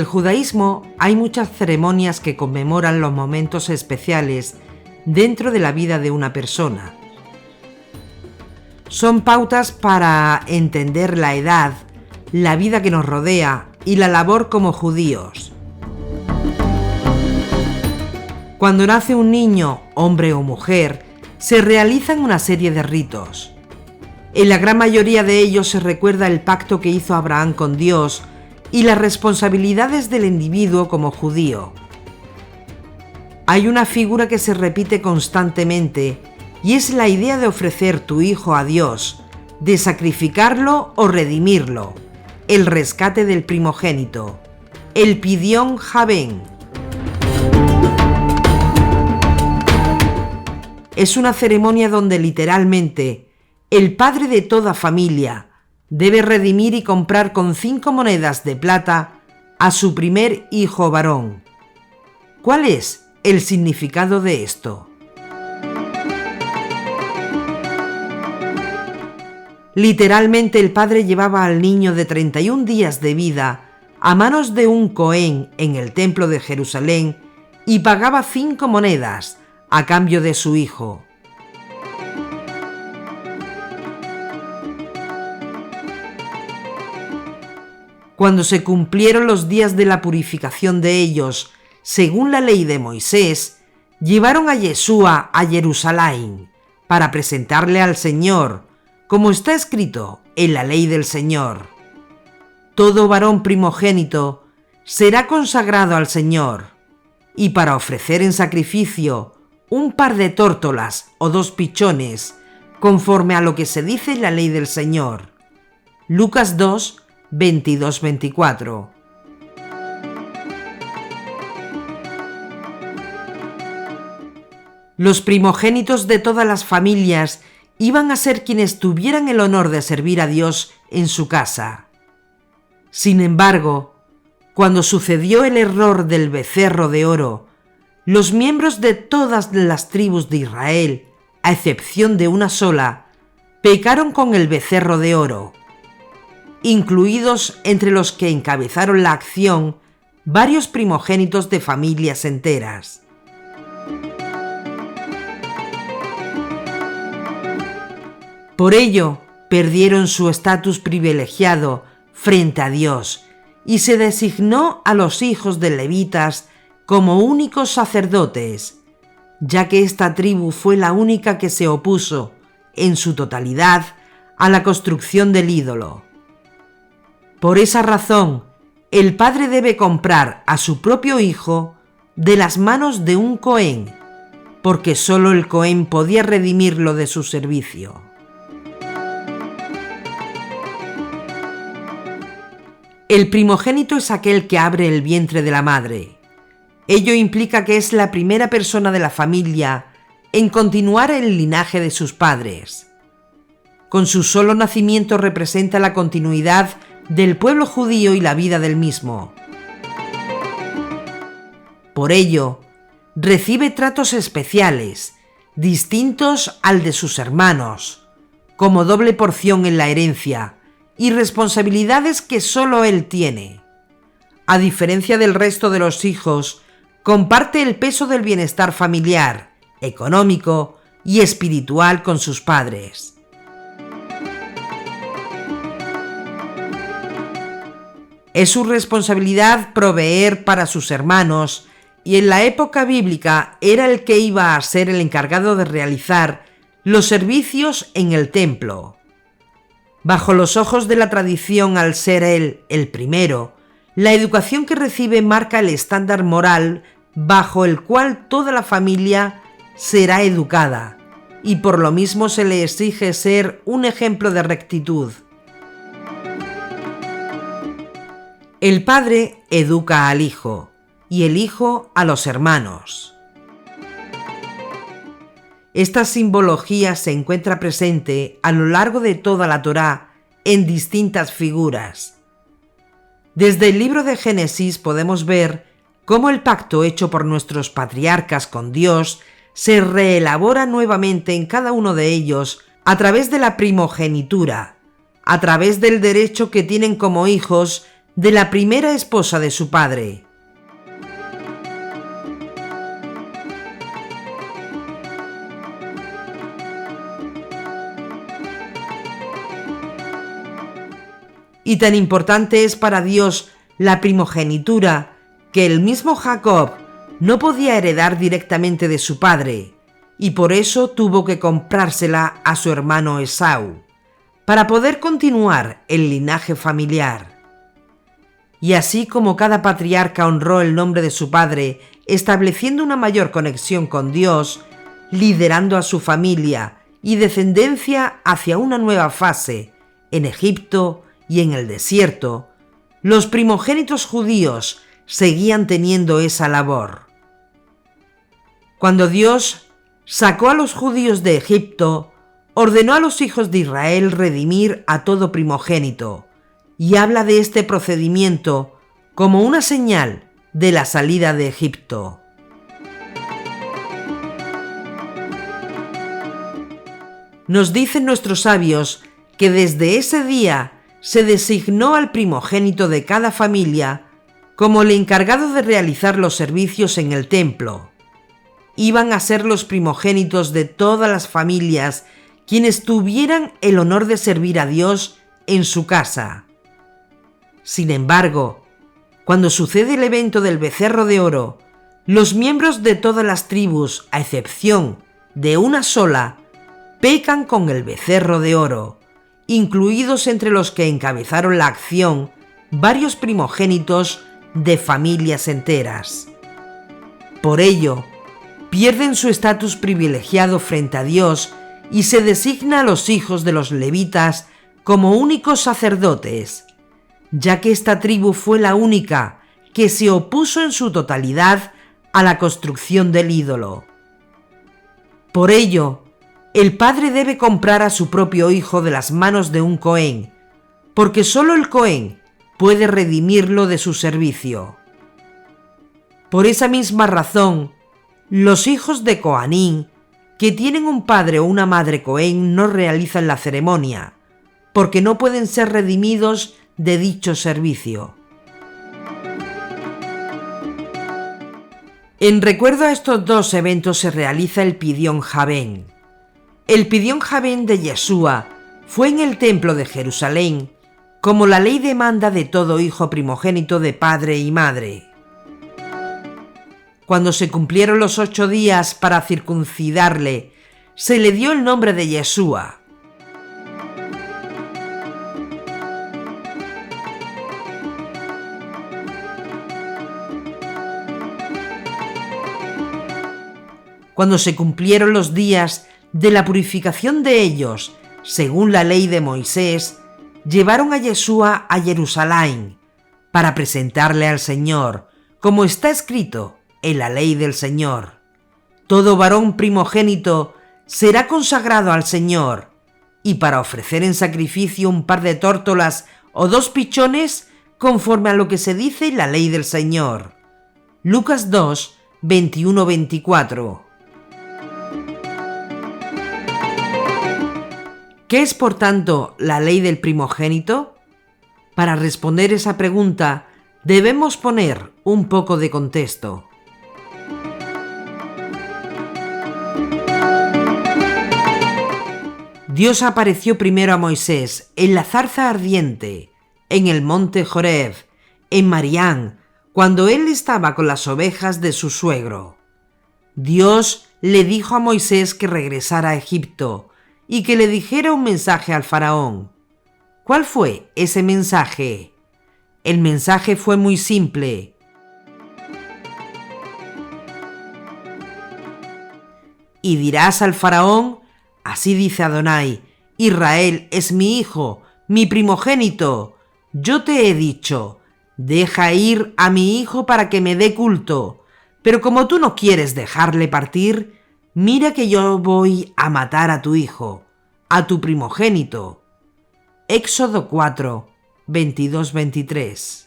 el judaísmo hay muchas ceremonias que conmemoran los momentos especiales dentro de la vida de una persona. Son pautas para entender la edad, la vida que nos rodea y la labor como judíos. Cuando nace un niño, hombre o mujer, se realizan una serie de ritos. En la gran mayoría de ellos se recuerda el pacto que hizo Abraham con Dios y las responsabilidades del individuo como judío. Hay una figura que se repite constantemente y es la idea de ofrecer tu hijo a Dios, de sacrificarlo o redimirlo, el rescate del primogénito, el Pidión Javén. Es una ceremonia donde literalmente el padre de toda familia debe redimir y comprar con 5 monedas de plata a su primer hijo varón. ¿Cuál es el significado de esto? Literalmente el padre llevaba al niño de 31 días de vida a manos de un cohen en el templo de Jerusalén y pagaba 5 monedas a cambio de su hijo. Cuando se cumplieron los días de la purificación de ellos, según la ley de Moisés, llevaron a Yeshua a Jerusalén para presentarle al Señor, como está escrito en la ley del Señor. Todo varón primogénito será consagrado al Señor, y para ofrecer en sacrificio un par de tórtolas o 2 pichones, conforme a lo que se dice en la ley del Señor. Lucas 2, 22-24. Los primogénitos de todas las familias iban a ser quienes tuvieran el honor de servir a Dios en su casa. Sin embargo, cuando sucedió el error del becerro de oro, los miembros de todas las tribus de Israel, a excepción de una sola, pecaron con el becerro de oro, incluidos entre los que encabezaron la acción varios primogénitos de familias enteras. Por ello, perdieron su estatus privilegiado frente a Dios y se designó a los hijos de levitas como únicos sacerdotes, ya que esta tribu fue la única que se opuso, en su totalidad, a la construcción del ídolo. Por esa razón, el padre debe comprar a su propio hijo de las manos de un cohen, porque solo el cohen podía redimirlo de su servicio. El primogénito es aquel que abre el vientre de la madre. Ello implica que es la primera persona de la familia en continuar el linaje de sus padres. Con su solo nacimiento representa la continuidad del pueblo judío y la vida del mismo. Por ello, recibe tratos especiales, distintos al de sus hermanos, como doble porción en la herencia y responsabilidades que solo él tiene. A diferencia del resto de los hijos, comparte el peso del bienestar familiar, económico y espiritual con sus padres. Es su responsabilidad proveer para sus hermanos y en la época bíblica era el que iba a ser el encargado de realizar los servicios en el templo. Bajo los ojos de la tradición, al ser él el primero, la educación que recibe marca el estándar moral bajo el cual toda la familia será educada, y por lo mismo se le exige ser un ejemplo de rectitud. El padre educa al hijo, y el hijo a los hermanos. Esta simbología se encuentra presente a lo largo de toda la Torá en distintas figuras. Desde el libro de Génesis podemos ver cómo el pacto hecho por nuestros patriarcas con Dios se reelabora nuevamente en cada uno de ellos a través de la primogenitura, a través del derecho que tienen como hijos de la primera esposa de su padre. Y tan importante es para Dios la primogenitura que el mismo Jacob no podía heredar directamente de su padre, y por eso tuvo que comprársela a su hermano Esaú, para poder continuar el linaje familiar. Y así como cada patriarca honró el nombre de su padre, estableciendo una mayor conexión con Dios, liderando a su familia y descendencia hacia una nueva fase en Egipto y en el desierto, los primogénitos judíos seguían teniendo esa labor. Cuando Dios sacó a los judíos de Egipto, ordenó a los hijos de Israel redimir a todo primogénito, y habla de este procedimiento como una señal de la salida de Egipto. Nos dicen nuestros sabios que desde ese día se designó al primogénito de cada familia como el encargado de realizar los servicios en el templo. Iban a ser los primogénitos de todas las familias quienes tuvieran el honor de servir a Dios en su casa. Sin embargo, cuando sucede el evento del becerro de oro, los miembros de todas las tribus, a excepción de una sola, pecan con el becerro de oro, incluidos entre los que encabezaron la acción varios primogénitos de familias enteras. Por ello, pierden su estatus privilegiado frente a Dios y se designa a los hijos de los levitas como únicos sacerdotes, ya que esta tribu fue la única que se opuso en su totalidad a la construcción del ídolo. Por ello, el padre debe comprar a su propio hijo de las manos de un cohen, porque solo el cohen puede redimirlo de su servicio. Por esa misma razón, los hijos de Coanín, que tienen un padre o una madre cohen, no realizan la ceremonia, porque no pueden ser redimidos de dicho servicio. En recuerdo a estos dos eventos se realiza el Pidión Javén. El Pidión Javén de Yeshua fue en el templo de Jerusalén, como la ley demanda de todo hijo primogénito de padre y madre. Cuando se cumplieron los 8 días para circuncidarle, se le dio el nombre de Yeshua. Cuando se cumplieron los días de la purificación de ellos, según la ley de Moisés, llevaron a Yeshua a Jerusalén para presentarle al Señor, como está escrito en la ley del Señor. Todo varón primogénito será consagrado al Señor, y para ofrecer en sacrificio un par de tórtolas o 2 pichones, conforme a lo que se dice en la ley del Señor. Lucas 2, 21-24. ¿Qué es, por tanto, la ley del primogénito? Para responder esa pregunta, debemos poner un poco de contexto. Dios apareció primero a Moisés en la zarza ardiente, en el monte Joreb, en Marián, cuando él estaba con las ovejas de su suegro. Dios le dijo a Moisés que regresara a Egipto y que le dijera un mensaje al faraón. ¿Cuál fue ese mensaje? El mensaje fue muy simple. Y dirás al faraón: así dice Adonai, Israel es mi hijo, mi primogénito. Yo te he dicho, deja ir a mi hijo para que me dé culto, pero como tú no quieres dejarle partir, mira que yo voy a matar a tu hijo, a tu primogénito. Éxodo 4, 22-23.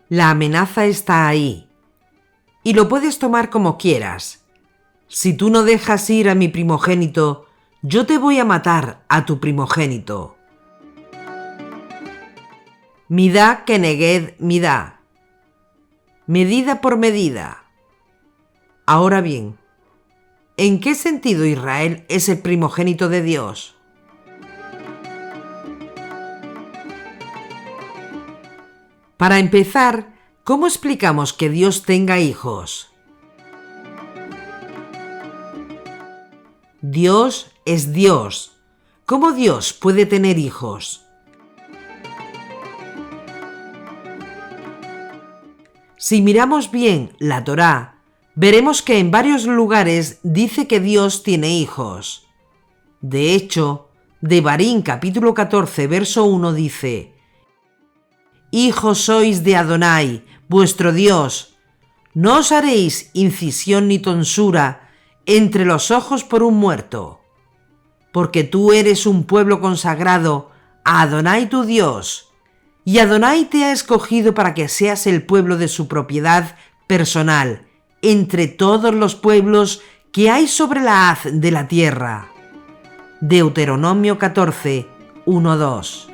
La amenaza está ahí, y lo puedes tomar como quieras. Si tú no dejas ir a mi primogénito, yo te voy a matar a tu primogénito. Midá keneged midá, medida por medida. Ahora bien, ¿en qué sentido Israel es el primogénito de Dios? Para empezar, ¿cómo explicamos que Dios tenga hijos? Dios es Dios. ¿Cómo Dios puede tener hijos? Si miramos bien la Torá, veremos que en varios lugares dice que Dios tiene hijos. De hecho, Devarim capítulo 14, verso 1 dice: Hijos sois de Adonai, vuestro Dios. No os haréis incisión ni tonsura entre los ojos por un muerto, porque tú eres un pueblo consagrado a Adonai tu Dios, y Adonai te ha escogido para que seas el pueblo de su propiedad personal, entre todos los pueblos que hay sobre la haz de la tierra. Deuteronomio 14, 1-2.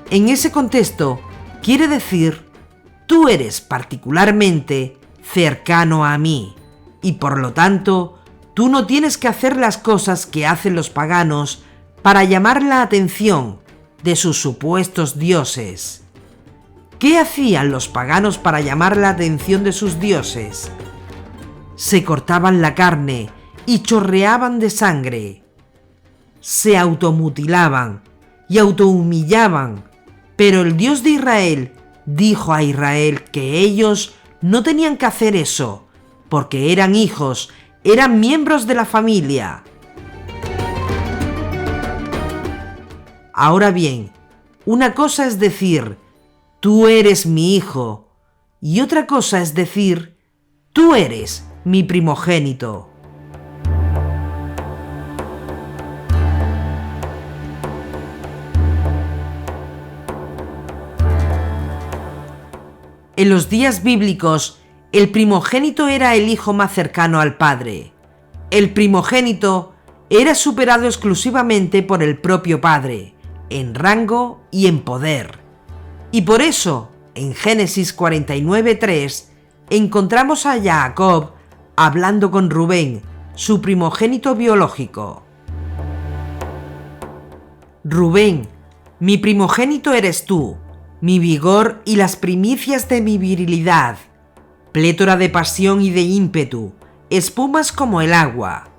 En ese contexto, quiere decir, tú eres particularmente cercano a mí, y por lo tanto, tú no tienes que hacer las cosas que hacen los paganos para llamar la atención de sus supuestos dioses. ¿Qué hacían los paganos para llamar la atención de sus dioses? Se cortaban la carne y chorreaban de sangre. Se automutilaban y autohumillaban, pero el Dios de Israel dijo a Israel que ellos no tenían que hacer eso, porque eran hijos, eran miembros de la familia. Ahora bien, una cosa es decir, tú eres mi hijo, y otra cosa es decir, tú eres mi primogénito. En los días bíblicos, el primogénito era el hijo más cercano al padre. El primogénito era superado exclusivamente por el propio padre, en rango y en poder. Y por eso, en Génesis 49:3, encontramos a Jacob hablando con Rubén, su primogénito biológico. Rubén, mi primogénito eres tú, mi vigor y las primicias de mi virilidad, plétora de pasión y de ímpetu, espumas como el agua.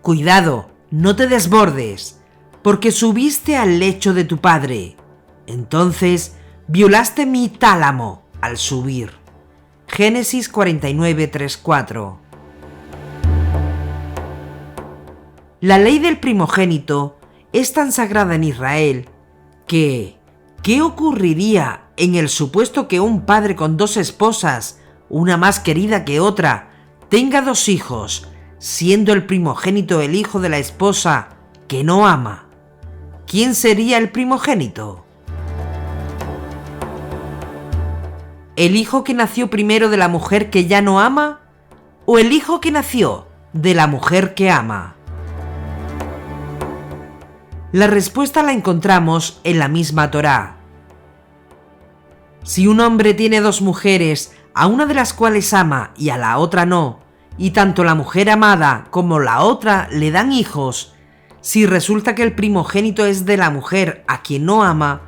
Cuidado, no te desbordes, porque subiste al lecho de tu padre. Entonces violaste mi tálamo al subir. Génesis 49:3-4. La ley del primogénito es tan sagrada en Israel que, ¿qué ocurriría en el supuesto que un padre con dos esposas, una más querida que otra, tenga dos hijos, siendo el primogénito el hijo de la esposa que no ama? ¿Quién sería el primogénito? ¿El hijo que nació primero de la mujer que ya no ama? ¿O el hijo que nació de la mujer que ama? La respuesta la encontramos en la misma Torá. Si un hombre tiene dos mujeres, a una de las cuales ama y a la otra no, y tanto la mujer amada como la otra le dan hijos, si resulta que el primogénito es de la mujer a quien no ama,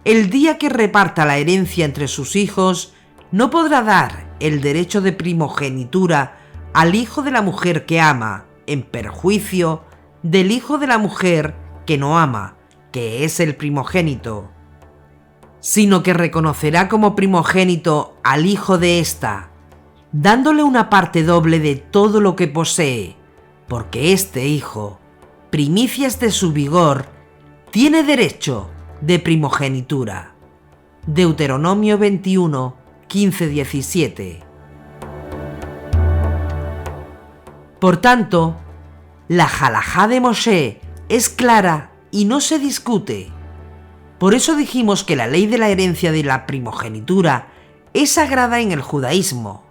el día que reparta la herencia entre sus hijos, no podrá dar el derecho de primogenitura al hijo de la mujer que ama, en perjuicio del hijo de la mujer que no ama, que es el primogénito, sino que reconocerá como primogénito al hijo de ésta, dándole una parte doble de todo lo que posee, porque este hijo, primicias de su vigor, tiene derecho de primogenitura. Deuteronomio 21, 15-17. Por tanto, la halajá de Moshe es clara y no se discute. Por eso dijimos que la ley de la herencia de la primogenitura es sagrada en el judaísmo.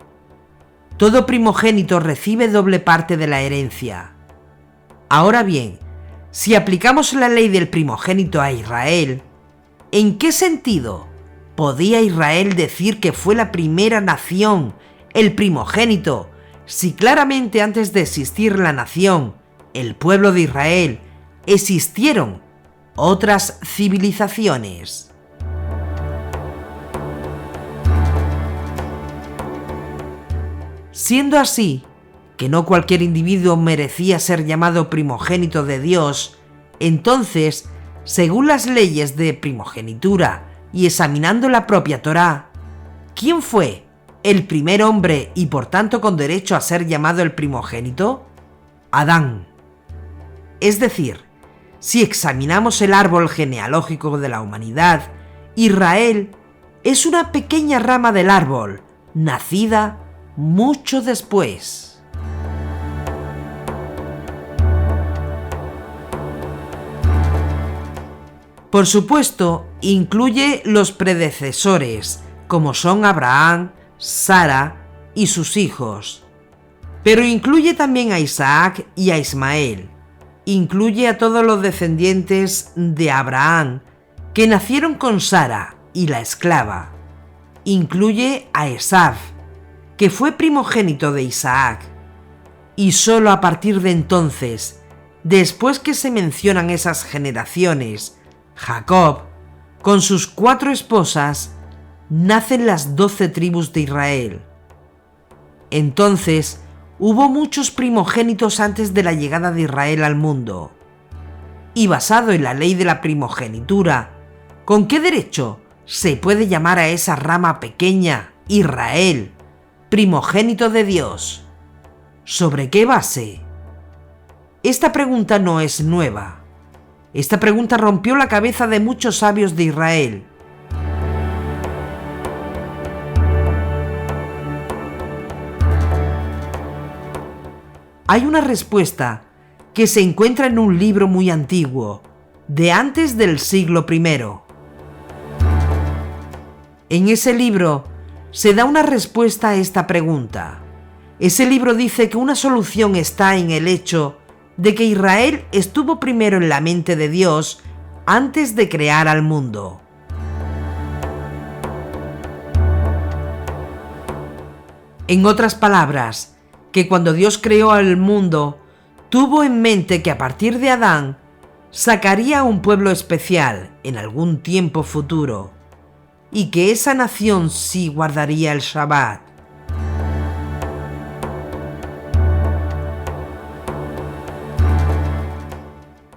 todo primogénito recibe doble parte de la herencia. Ahora bien, si aplicamos la ley del primogénito a Israel, ¿en qué sentido podía Israel decir que fue la primera nación, el primogénito, si claramente antes de existir la nación, el pueblo de Israel, existieron otras civilizaciones? Siendo así, que no cualquier individuo merecía ser llamado primogénito de Dios, entonces, según las leyes de primogenitura y examinando la propia Torá, ¿quién fue el primer hombre y por tanto con derecho a ser llamado el primogénito? Adán. Es decir, si examinamos el árbol genealógico de la humanidad, Israel es una pequeña rama del árbol, nacida mucho después. Por supuesto, incluye los predecesores, como son Abraham, Sara y sus hijos. Pero incluye también a Isaac y a Ismael. Incluye a todos los descendientes de Abraham, que nacieron con Sara y la esclava. Incluye a Esav, que fue primogénito de Isaac. Y solo a partir de entonces, después que se mencionan esas generaciones, Jacob, con sus 4 esposas, nacen las 12 tribus de Israel. Entonces, hubo muchos primogénitos antes de la llegada de Israel al mundo. Y basado en la ley de la primogenitura, ¿con qué derecho se puede llamar a esa rama pequeña Israel, primogénito de Dios? ¿Sobre qué base? Esta pregunta no es nueva. Esta pregunta rompió la cabeza de muchos sabios de Israel. Hay una respuesta que se encuentra en un libro muy antiguo, de antes del siglo I. En ese libro se da una respuesta a esta pregunta. Ese libro dice que una solución está en el hecho de que Israel estuvo primero en la mente de Dios antes de crear al mundo. En otras palabras, que cuando Dios creó al mundo, tuvo en mente que a partir de Adán sacaría a un pueblo especial en algún tiempo futuro, y que esa nación sí guardaría el Shabbat.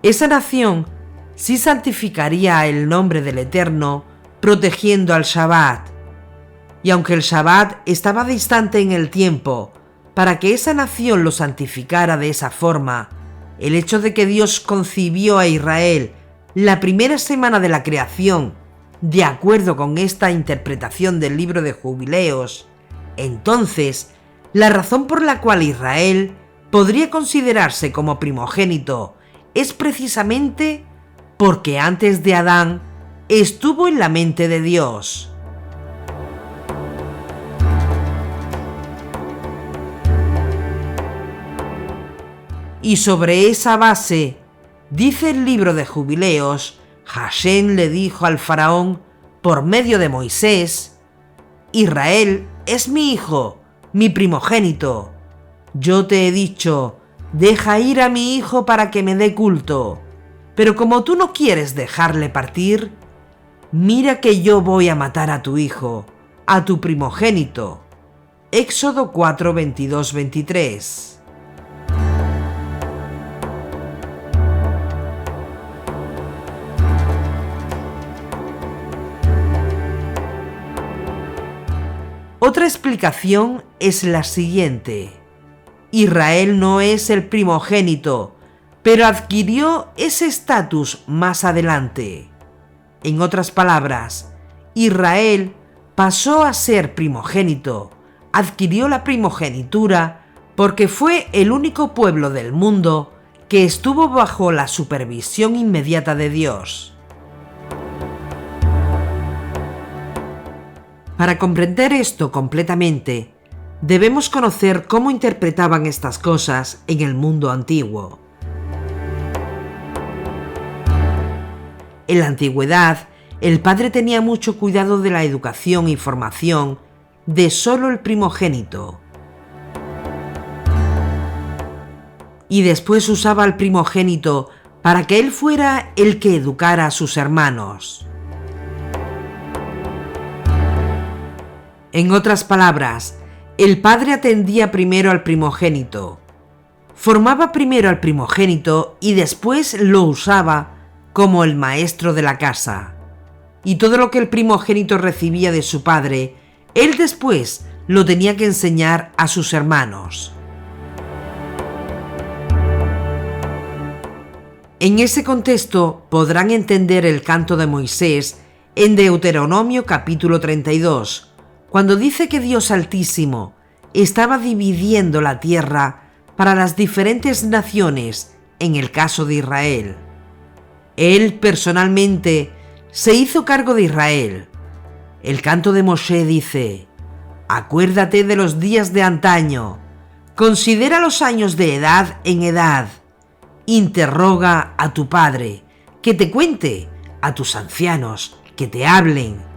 Esa nación sí santificaría el nombre del Eterno, protegiendo al Shabbat. Y aunque el Shabbat estaba distante en el tiempo, para que esa nación lo santificara de esa forma, el hecho de que Dios concibió a Israel la primera semana de la creación, de acuerdo con esta interpretación del libro de Jubileos, entonces, la razón por la cual Israel podría considerarse como primogénito es precisamente porque antes de Adán estuvo en la mente de Dios. Y sobre esa base, dice el libro de Jubileos, Hashem le dijo al faraón por medio de Moisés: Israel es mi hijo, mi primogénito. Yo te he dicho, deja ir a mi hijo para que me dé culto. Pero como tú no quieres dejarle partir, mira que yo voy a matar a tu hijo, a tu primogénito. Éxodo 4, 22, 23. Otra explicación es la siguiente. Israel no es el primogénito, pero adquirió ese estatus más adelante. En otras palabras, Israel pasó a ser primogénito, adquirió la primogenitura porque fue el único pueblo del mundo que estuvo bajo la supervisión inmediata de Dios. Para comprender esto completamente, debemos conocer cómo interpretaban estas cosas en el mundo antiguo. En la antigüedad, el padre tenía mucho cuidado de la educación y formación de solo el primogénito. Y después usaba al primogénito para que él fuera el que educara a sus hermanos. En otras palabras, el padre atendía primero al primogénito, formaba primero al primogénito y después lo usaba como el maestro de la casa. Y todo lo que el primogénito recibía de su padre, él después lo tenía que enseñar a sus hermanos. En ese contexto podrán entender el canto de Moisés en Deuteronomio capítulo 32, cuando dice que Dios Altísimo estaba dividiendo la tierra para las diferentes naciones en el caso de Israel. Él personalmente se hizo cargo de Israel. El canto de Moshe dice: acuérdate de los días de antaño, considera los años de edad en edad, interroga a tu padre, que te cuente, a tus ancianos, que te hablen.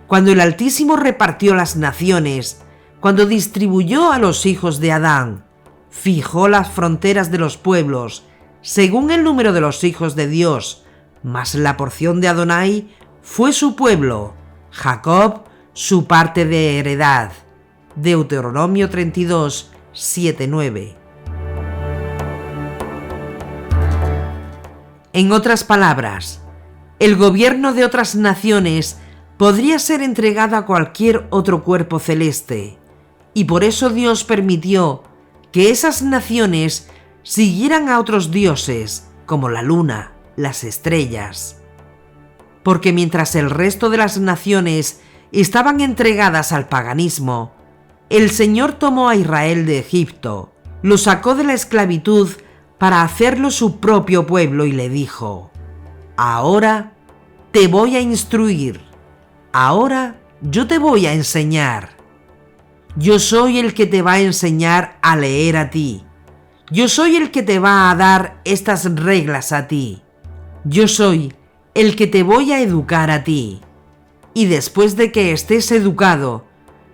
Cuando el Altísimo repartió las naciones, cuando distribuyó a los hijos de Adán, fijó las fronteras de los pueblos, según el número de los hijos de Dios, mas la porción de Adonai fue su pueblo, Jacob su parte de heredad. Deuteronomio 32, 7-9. En otras palabras, el gobierno de otras naciones podría ser entregado a cualquier otro cuerpo celeste, y por eso Dios permitió que esas naciones siguieran a otros dioses, como la luna, las estrellas. Porque mientras el resto de las naciones estaban entregadas al paganismo, el Señor tomó a Israel de Egipto, lo sacó de la esclavitud para hacerlo su propio pueblo y le dijo: ahora te voy a instruir, ahora yo te voy a enseñar. Yo soy el que te va a enseñar a leer a ti. Yo soy el que te va a dar estas reglas a ti. Yo soy el que te voy a educar a ti. Y después de que estés educado,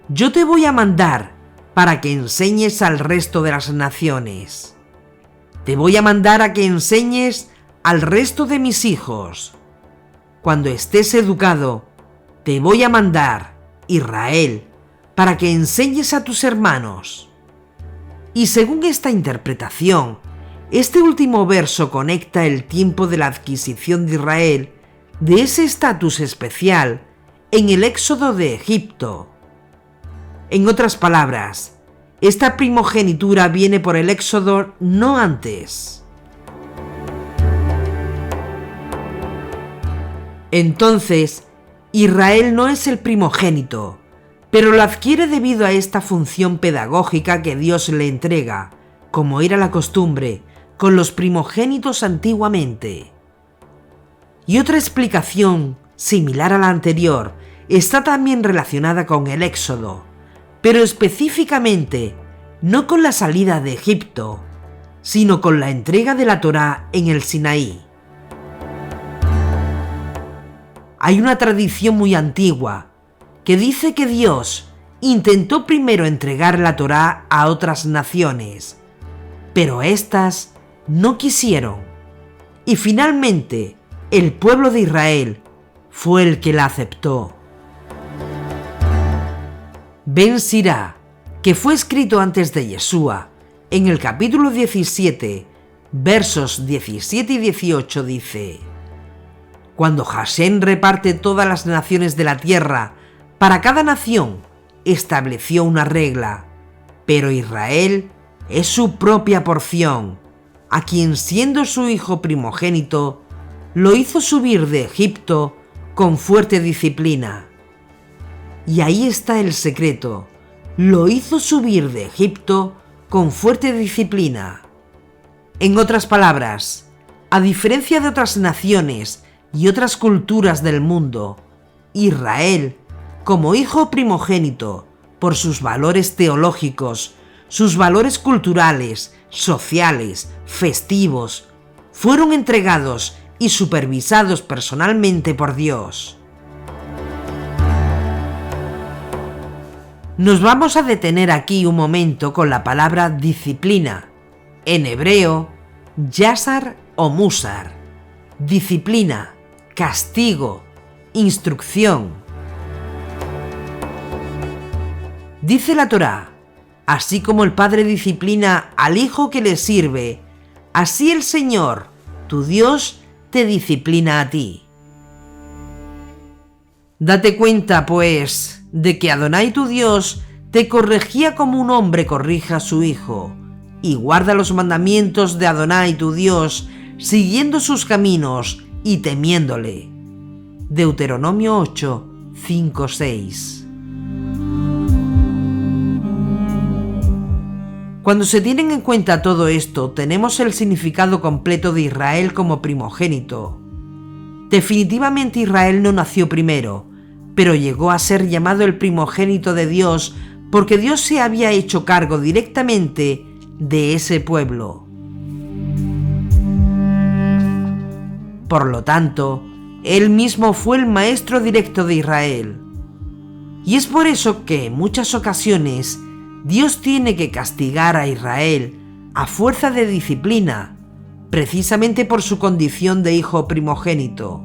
yo te voy a mandar para que enseñes al resto de las naciones. Te voy a mandar a que enseñes al resto de mis hijos. Cuando estés educado, te voy a mandar, Israel, para que enseñes a tus hermanos. Y según esta interpretación, este último verso conecta el tiempo de la adquisición de Israel de ese estatus especial en el éxodo de Egipto. En otras palabras, esta primogenitura viene por el éxodo, no antes. Entonces, Israel no es el primogénito, pero lo adquiere debido a esta función pedagógica que Dios le entrega, como era la costumbre con los primogénitos antiguamente. Y otra explicación, similar a la anterior, está también relacionada con el éxodo, pero específicamente no con la salida de Egipto, sino con la entrega de la Torá en el Sinaí. Hay una tradición muy antigua que dice que Dios intentó primero entregar la Torá a otras naciones, pero éstas no quisieron, y finalmente el pueblo de Israel fue el que la aceptó. Ben Sirá, que fue escrito antes de Yeshua, en el capítulo 17, versos 17 y 18 dice: cuando Hashem reparte todas las naciones de la tierra, para cada nación estableció una regla, pero Israel es su propia porción, a quien siendo su hijo primogénito, lo hizo subir de Egipto con fuerte disciplina. Y ahí está el secreto, lo hizo subir de Egipto con fuerte disciplina. En otras palabras, a diferencia de otras naciones y otras culturas del mundo, Israel, como hijo primogénito, por sus valores teológicos, sus valores culturales, sociales, festivos, fueron entregados y supervisados personalmente por Dios. Nos vamos a detener aquí un momento con la palabra disciplina, en hebreo, yasar o musar. Disciplina, castigo, instrucción. Dice la Torá: así como el padre disciplina al hijo que le sirve, así el Señor, tu Dios, te disciplina a ti. Date cuenta, pues, de que Adonai tu Dios te corregía como un hombre corrige a su hijo, y guarda los mandamientos de Adonai tu Dios, siguiendo sus caminos y temiéndole. Deuteronomio 8, 5, 6. Cuando se tienen en cuenta todo esto, tenemos el significado completo de Israel como primogénito. Definitivamente Israel no nació primero, pero llegó a ser llamado el primogénito de Dios porque Dios se había hecho cargo directamente de ese pueblo. Por lo tanto, Él mismo fue el maestro directo de Israel. Y es por eso que en muchas ocasiones Dios tiene que castigar a Israel a fuerza de disciplina, precisamente por su condición de hijo primogénito.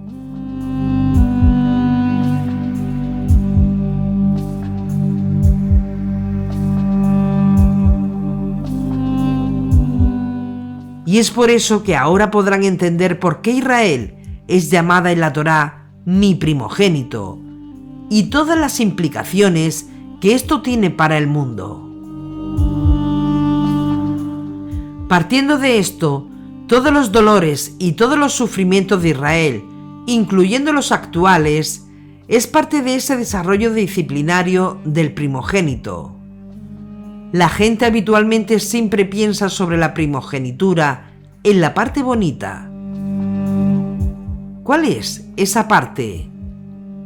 Y es por eso que ahora podrán entender por qué Israel es llamada en la Torá mi primogénito, y todas las implicaciones que esto tiene para el mundo. Partiendo de esto, todos los dolores y todos los sufrimientos de Israel, incluyendo los actuales, es parte de ese desarrollo disciplinario del primogénito. La gente habitualmente siempre piensa sobre la primogenitura en la parte bonita. ¿Cuál es esa parte?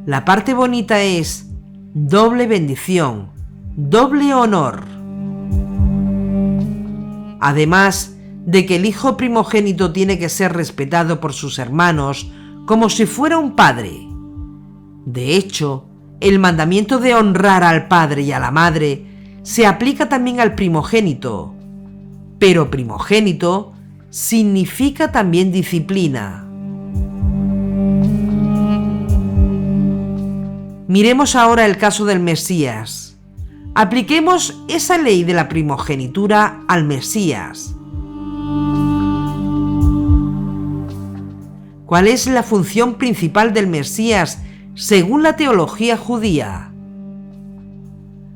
La parte bonita es doble bendición, doble honor. Además de que el hijo primogénito tiene que ser respetado por sus hermanos como si fuera un padre. De hecho, el mandamiento de honrar al padre y a la madre se aplica también al primogénito, pero primogénito significa también disciplina. Miremos ahora el caso del Mesías. Apliquemos esa ley de la primogenitura al Mesías. ¿Cuál es la función principal del Mesías según la teología judía?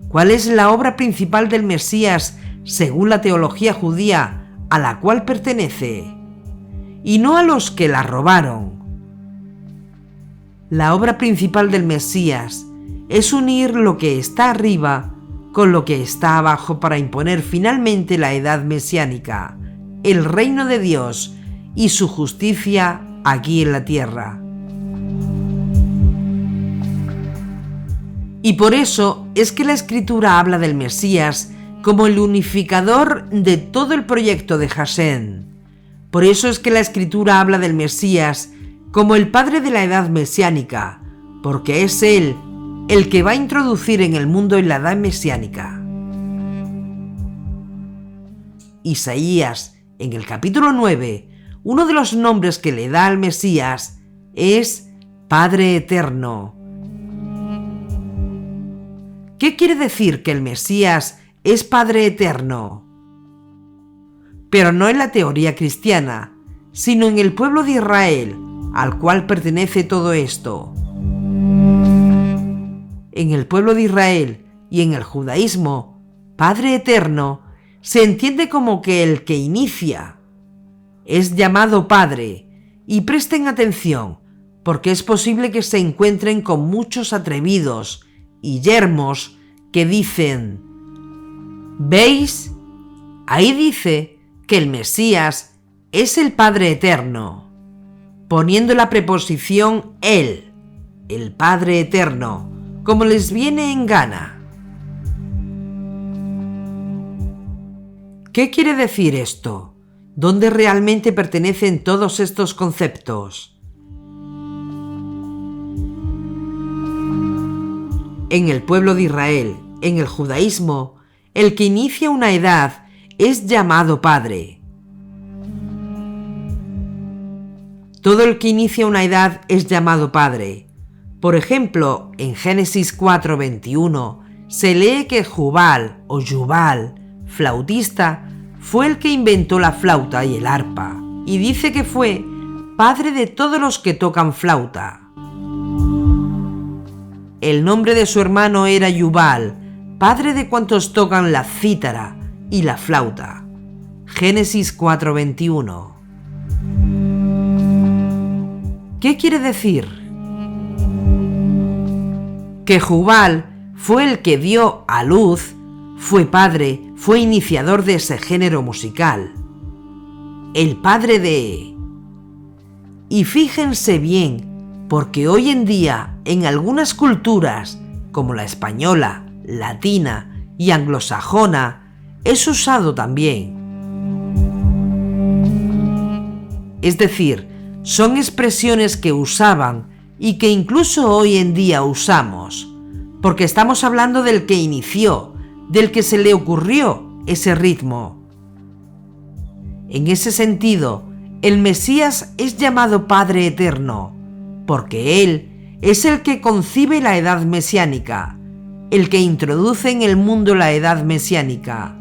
¿Cuál es la obra principal del Mesías según la teología judía a la cual pertenece? Y no a los que la robaron. La obra principal del Mesías es unir lo que está arriba con lo que está abajo para imponer finalmente la edad mesiánica, el reino de Dios y su justicia aquí en la tierra. Y por eso es que la Escritura habla del Mesías como el unificador de todo el proyecto de Hashem. Por eso es que la Escritura habla del Mesías como el padre de la edad mesiánica, porque es Él el que va a introducir en el mundo en la edad mesiánica. Isaías, en el capítulo 9, uno de los nombres que le da al Mesías es Padre Eterno. ¿Qué quiere decir que el Mesías es Padre Eterno? Pero no en la teoría cristiana, sino en el pueblo de Israel, al cual pertenece todo esto. En el pueblo de Israel y en el judaísmo, Padre Eterno se entiende como que el que inicia. Es llamado Padre, y presten atención, porque es posible que se encuentren con muchos atrevidos y yermos que dicen: ¿veis? Ahí dice que el Mesías es el Padre Eterno, poniendo la preposición Él, el Padre Eterno, como les viene en gana. ¿Qué quiere decir esto? ¿Dónde realmente pertenecen todos estos conceptos? En el pueblo de Israel, en el judaísmo, el que inicia una edad es llamado padre. Todo el que inicia una edad es llamado padre. Por ejemplo, en Génesis 4:21 se lee que Jubal o Yubal, flautista, fue el que inventó la flauta y el arpa, y dice que fue padre de todos los que tocan flauta. El nombre de su hermano era Yubal, padre de cuantos tocan la cítara y la flauta. Génesis 4:21. ¿Qué quiere decir? Que Jubal fue el que dio a luz, fue padre, fue iniciador de ese género musical. El padre de... Y fíjense bien, porque hoy en día en algunas culturas, como la española, latina y anglosajona, es usado también. Es decir, son expresiones que usaban y que incluso hoy en día usamos, porque estamos hablando del que inició, del que se le ocurrió ese ritmo. En ese sentido, el Mesías es llamado Padre Eterno, porque Él es el que concibe la edad mesiánica, el que introduce en el mundo la edad mesiánica.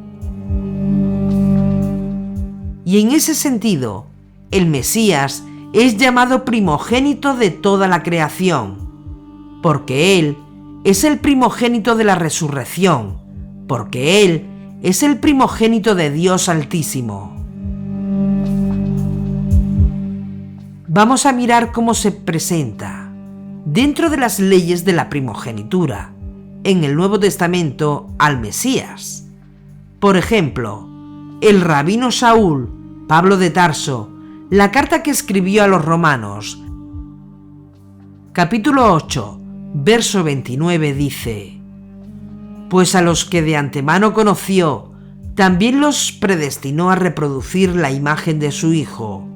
Y en ese sentido, el Mesías es llamado primogénito de toda la creación, porque Él es el primogénito de la resurrección, porque Él es el primogénito de Dios Altísimo. Vamos a mirar cómo se presenta dentro de las leyes de la primogenitura en el Nuevo Testamento al Mesías. Por ejemplo, el rabino Saúl, Pablo de Tarso, la carta que escribió a los romanos, capítulo 8, verso 29 dice: Pues a los que de antemano conoció, también los predestinó a reproducir la imagen de su Hijo,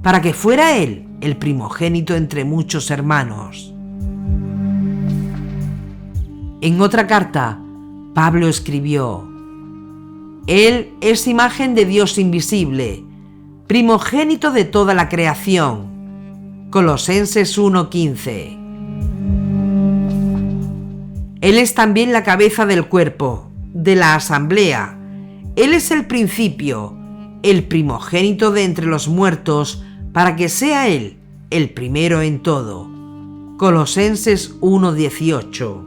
para que fuera Él el primogénito entre muchos hermanos. En otra carta, Pablo escribió: Él es imagen de Dios invisible, primogénito de toda la creación. Colosenses 1:15. Él es también la cabeza del cuerpo, de la asamblea. Él es el principio, el primogénito de entre los muertos, para que sea Él el primero en todo. Colosenses 1:18.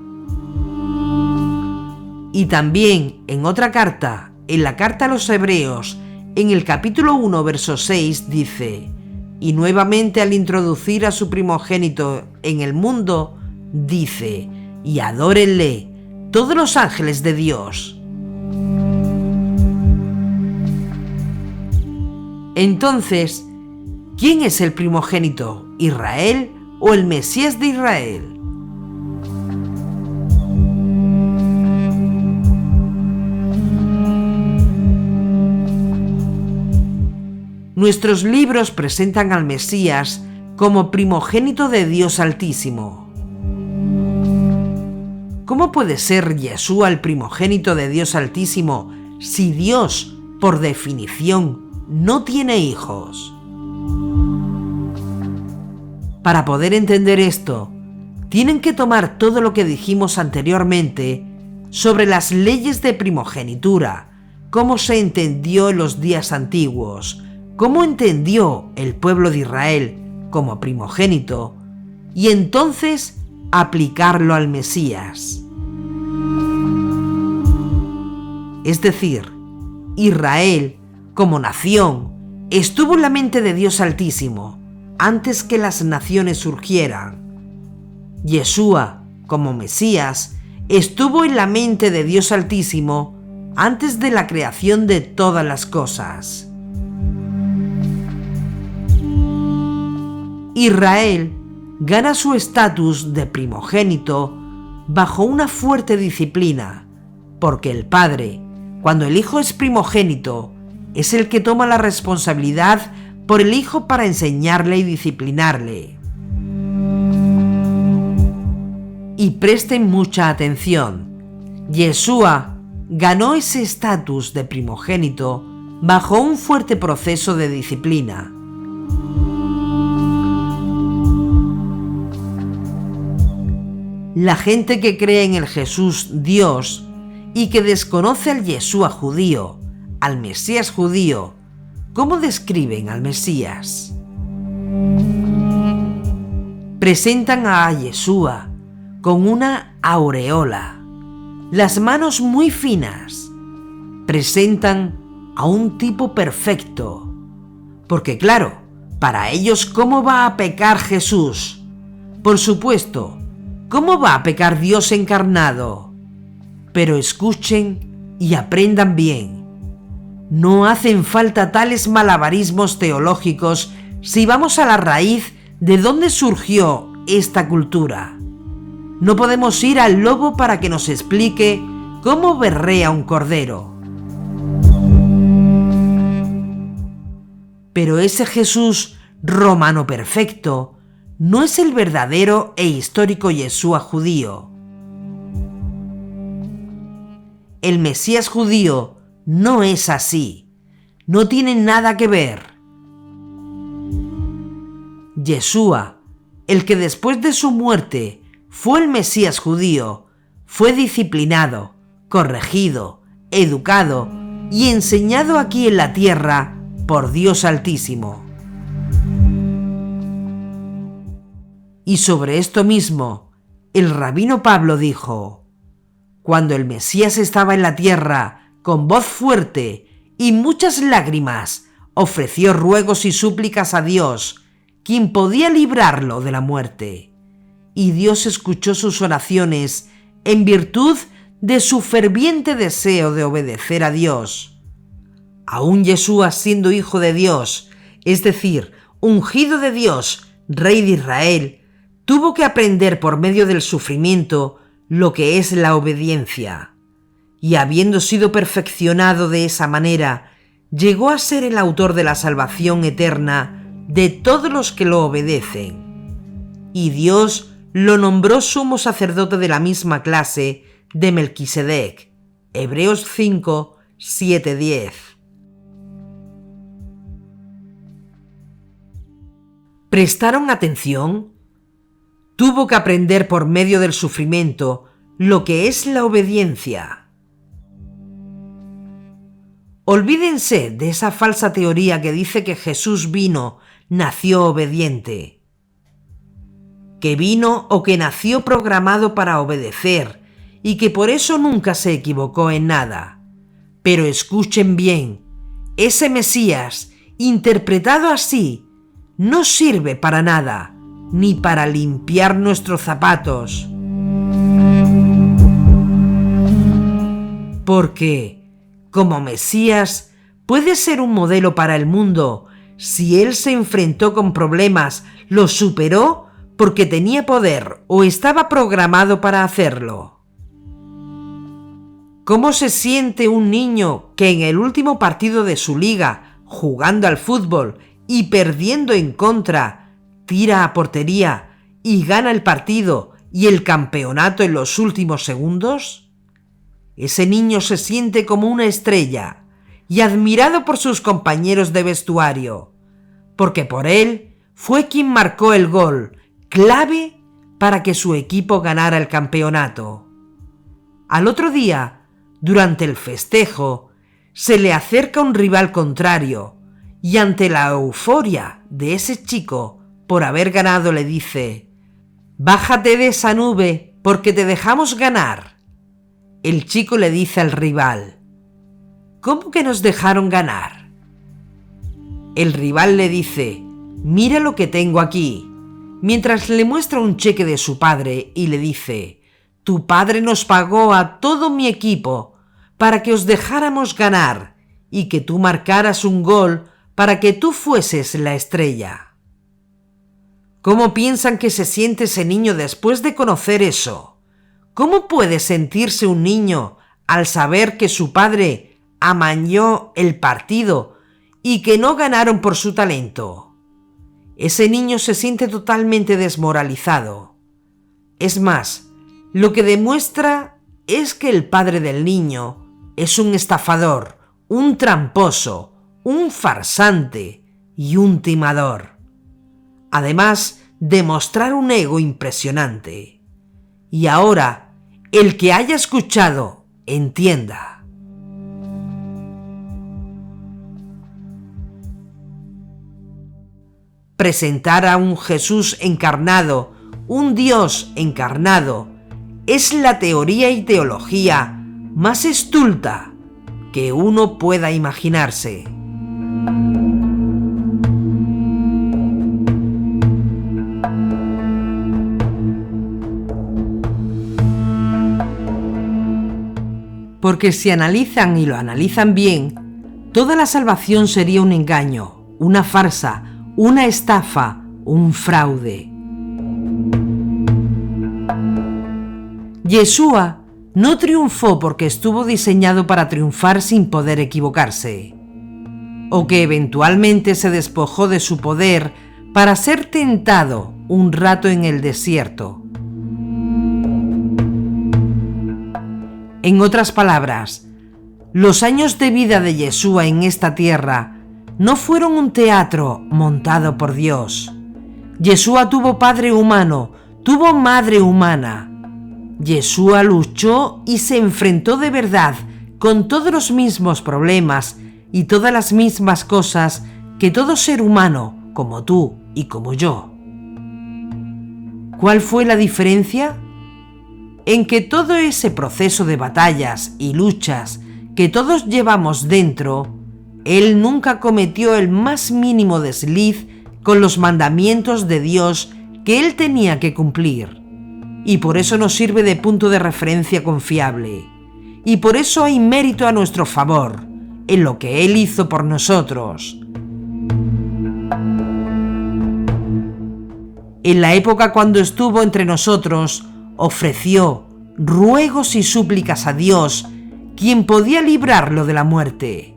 Y también en otra carta, en la carta a los Hebreos, en el capítulo 1, verso 6, dice: Y nuevamente al introducir a su primogénito en el mundo, dice: Y adórenle todos los ángeles de Dios. Entonces, ¿quién es el primogénito? ¿Israel o el Mesías de Israel? Nuestros libros presentan al Mesías como primogénito de Dios Altísimo. ¿Cómo puede ser Yeshua el primogénito de Dios Altísimo si Dios, por definición, no tiene hijos? Para poder entender esto, tienen que tomar todo lo que dijimos anteriormente sobre las leyes de primogenitura, cómo se entendió en los días antiguos, cómo entendió el pueblo de Israel como primogénito, y entonces aplicarlo al Mesías. Es decir, Israel, como nación, estuvo en la mente de Dios Altísimo antes que las naciones surgieran. Yeshua, como Mesías, estuvo en la mente de Dios Altísimo antes de la creación de todas las cosas. Israel gana su estatus de primogénito bajo una fuerte disciplina, porque el Padre, Cuando el hijo es primogénito, es el que toma la responsabilidad por el hijo para enseñarle y disciplinarle. Y presten mucha atención. Yeshua ganó ese estatus de primogénito bajo un fuerte proceso de disciplina. La gente que cree en el Jesús Dios y que desconoce al Yeshua judío, al Mesías judío, ¿cómo describen al Mesías? Presentan a Yeshua con una aureola, las manos muy finas. Presentan a un tipo perfecto, porque claro, para ellos, ¿cómo va a pecar Jesús? Por supuesto, ¿cómo va a pecar Dios encarnado? Pero escuchen y aprendan bien. No hacen falta tales malabarismos teológicos si vamos a la raíz de dónde surgió esta cultura. No podemos ir al lobo para que nos explique cómo berrea un cordero. Pero ese Jesús romano perfecto no es el verdadero e histórico Yeshua judío. El Mesías judío no es así, no tiene nada que ver. Yeshua, el que después de su muerte fue el Mesías judío, fue disciplinado, corregido, educado y enseñado aquí en la tierra por Dios Altísimo. Y sobre esto mismo, el rabino Pablo dijo: cuando el Mesías estaba en la tierra, con voz fuerte y muchas lágrimas, ofreció ruegos y súplicas a Dios, quien podía librarlo de la muerte. Y Dios escuchó sus oraciones en virtud de su ferviente deseo de obedecer a Dios. Aún Yeshua, siendo hijo de Dios, es decir, ungido de Dios, rey de Israel, tuvo que aprender por medio del sufrimiento lo que es la obediencia. Y habiendo sido perfeccionado de esa manera, llegó a ser el autor de la salvación eterna de todos los que lo obedecen. Y Dios lo nombró sumo sacerdote de la misma clase de Melquisedec. Hebreos 5, 7, 10. ¿Prestaron atención? Tuvo que aprender por medio del sufrimiento lo que es la obediencia. Olvídense de esa falsa teoría que dice que Jesús nació obediente. Que vino o que nació programado para obedecer y que por eso nunca se equivocó en nada. Pero escuchen bien, ese Mesías, interpretado así, no sirve para nada, ni para limpiar nuestros zapatos. Porque, como Mesías, puede ser un modelo para el mundo si él se enfrentó con problemas, los superó porque tenía poder o estaba programado para hacerlo. ¿Cómo se siente un niño que en el último partido de su liga, jugando al fútbol y perdiendo en contra, tira a portería y gana el partido y el campeonato en los últimos segundos? Ese niño se siente como una estrella y admirado por sus compañeros de vestuario, porque por él fue quien marcó el gol clave para que su equipo ganara el campeonato. Al otro día, durante el festejo, se le acerca un rival contrario y ante la euforia de ese chico por haber ganado le dice: «Bájate de esa nube porque te dejamos ganar». El chico le dice al rival: «¿Cómo que nos dejaron ganar?». El rival le dice: «Mira lo que tengo aquí», mientras le muestra un cheque de su padre y le dice: «Tu padre nos pagó a todo mi equipo para que os dejáramos ganar y que tú marcaras un gol para que tú fueses la estrella». ¿Cómo piensan que se siente ese niño después de conocer eso? ¿Cómo puede sentirse un niño al saber que su padre amañó el partido y que no ganaron por su talento. Ese niño se siente totalmente desmoralizado. Es más, lo que demuestra es que el padre del niño es un estafador, un tramposo, un farsante y un timador. Además de mostrar un ego impresionante. Y ahora, el que haya escuchado, entienda. Presentar a un Jesús encarnado, un Dios encarnado, es la teoría y teología más estulta que uno pueda imaginarse. Porque si analizan y lo analizan bien, toda la salvación sería un engaño, una farsa, una estafa, un fraude. Yeshua no triunfó porque estuvo diseñado para triunfar sin poder equivocarse, o que eventualmente se despojó de su poder para ser tentado un rato en el desierto. En otras palabras, los años de vida de Yeshua en esta tierra no fueron un teatro montado por Dios. Yeshua tuvo padre humano, tuvo madre humana. Yeshua luchó y se enfrentó de verdad con todos los mismos problemas y todas las mismas cosas que todo ser humano, como tú y como yo. ¿Cuál fue la diferencia? En que todo ese proceso de batallas y luchas que todos llevamos dentro, Él nunca cometió el más mínimo desliz con los mandamientos de Dios que Él tenía que cumplir. Y por eso nos sirve de punto de referencia confiable. Y por eso hay mérito a nuestro favor en lo que Él hizo por nosotros. En la época cuando estuvo entre nosotros, ofreció ruegos y súplicas a Dios, quien podía librarlo de la muerte.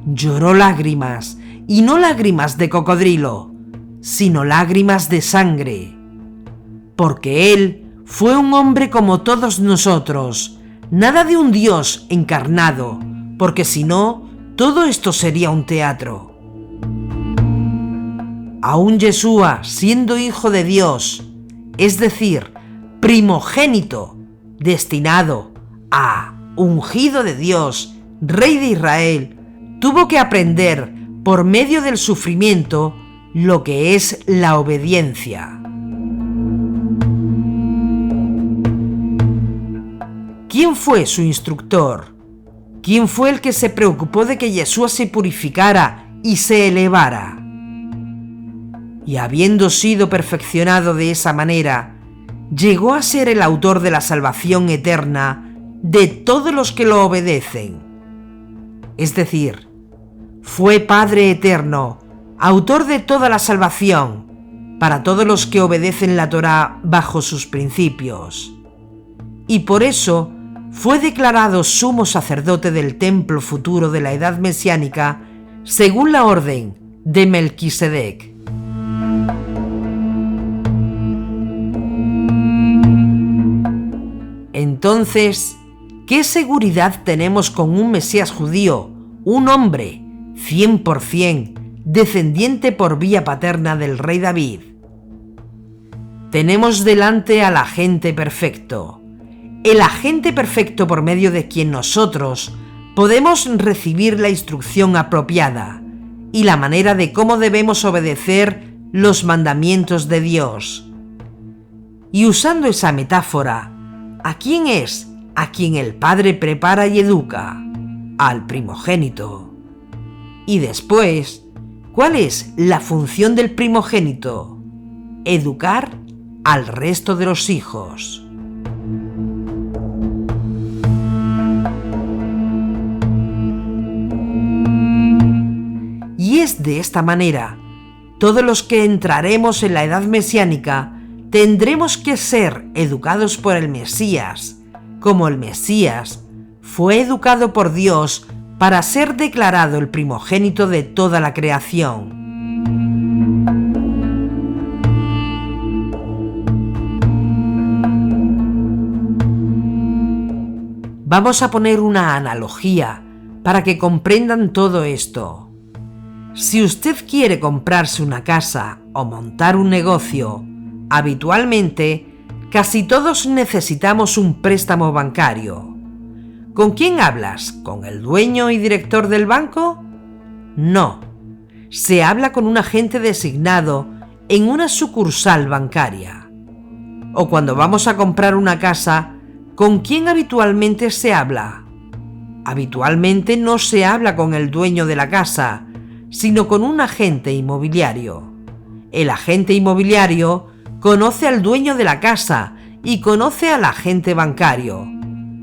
Lloró lágrimas, y no lágrimas de cocodrilo, sino lágrimas de sangre. Porque Él fue un hombre como todos nosotros, nada de un Dios encarnado, porque si no, todo esto sería un teatro. Aún Yeshua, siendo hijo de Dios, es decir, primogénito, destinado a ungido de Dios, Rey de Israel, tuvo que aprender por medio del sufrimiento lo que es la obediencia. ¿Quién fue su instructor? ¿Quién fue el que se preocupó de que Yeshua se purificara y se elevara? Y habiendo sido perfeccionado de esa manera, llegó a ser el autor de la salvación eterna de todos los que lo obedecen. Es decir, fue Padre eterno, autor de toda la salvación, para todos los que obedecen la Torá bajo sus principios. Y por eso fue declarado sumo sacerdote del templo futuro de la edad mesiánica, según la orden de Melquisedec. Entonces, ¿qué seguridad tenemos con un Mesías judío, un hombre 100% descendiente por vía paterna del rey David? Tenemos delante al agente perfecto, el agente perfecto por medio de quien nosotros podemos recibir la instrucción apropiada y la manera de cómo debemos obedecer los mandamientos de Dios. Y usando esa metáfora, ¿a quién es a quien el Padre prepara y educa? Al primogénito. Y después, ¿cuál es la función del primogénito? Educar al resto de los hijos. Y es de esta manera, todos los que entraremos en la edad mesiánica tendremos que ser educados por el Mesías, como el Mesías fue educado por Dios para ser declarado el primogénito de toda la creación. Vamos a poner una analogía para que comprendan todo esto. Si usted quiere comprarse una casa o montar un negocio, habitualmente casi todos necesitamos un préstamo bancario. ¿Con quién hablas? ¿Con el dueño y director del banco? No. Se habla con un agente designado en una sucursal bancaria. O cuando vamos a comprar una casa, ¿con quién habitualmente se habla? Habitualmente no se habla con el dueño de la casa, sino con un agente inmobiliario. El agente inmobiliario conoce al dueño de la casa y conoce al agente bancario.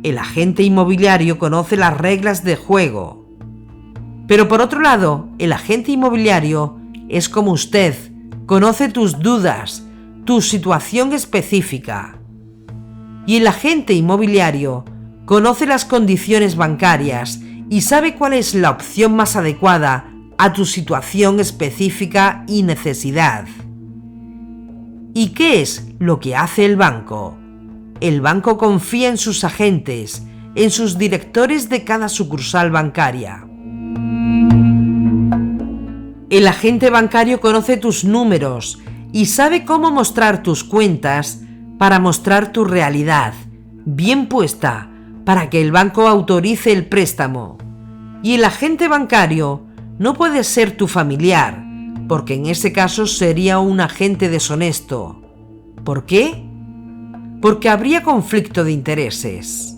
El agente inmobiliario conoce las reglas de juego. Pero por otro lado, el agente inmobiliario es como usted, conoce tus dudas, tu situación específica. Y el agente inmobiliario conoce las condiciones bancarias y sabe cuál es la opción más adecuada a tu situación específica y necesidad. ¿Y qué es lo que hace el banco? El banco confía en sus agentes, en sus directores de cada sucursal bancaria. El agente bancario conoce tus números y sabe cómo mostrar tus cuentas para mostrar tu realidad, bien puesta, para que el banco autorice el préstamo. Y el agente bancario no puede ser tu familiar, porque en ese caso sería un agente deshonesto. ¿Por qué? Porque habría conflicto de intereses.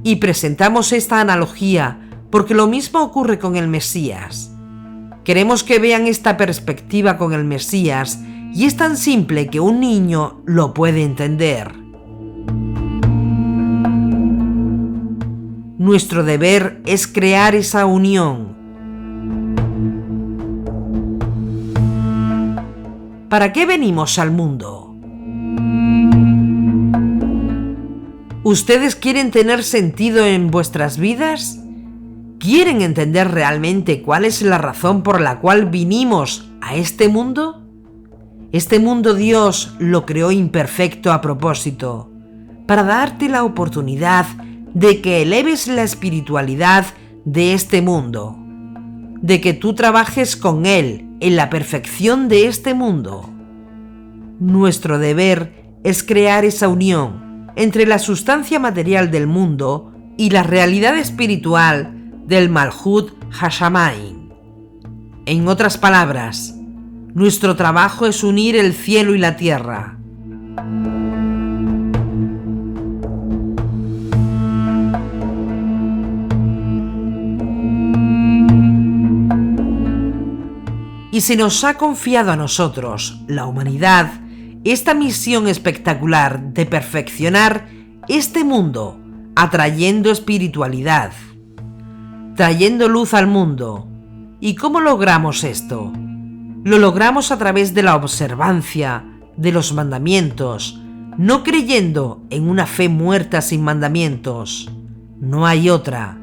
Y presentamos esta analogía porque lo mismo ocurre con el Mesías. Queremos que vean esta perspectiva con el Mesías y es tan simple que un niño lo puede entender. Nuestro deber es crear esa unión. ¿Para qué venimos al mundo? ¿Ustedes quieren tener sentido en vuestras vidas? ¿Quieren entender realmente cuál es la razón por la cual vinimos a este mundo? Este mundo Dios lo creó imperfecto a propósito, para darte la oportunidad de que eleves la espiritualidad de este mundo, de que tú trabajes con Él en la perfección de este mundo. Nuestro deber es crear esa unión entre la sustancia material del mundo y la realidad espiritual del Malhut Hashamayim. En otras palabras, nuestro trabajo es unir el cielo y la tierra. Y se nos ha confiado a nosotros, la humanidad, esta misión espectacular de perfeccionar este mundo, atrayendo espiritualidad, trayendo luz al mundo. ¿Y cómo logramos esto? Lo logramos a través de la observancia de los mandamientos, no creyendo en una fe muerta sin mandamientos. No hay otra.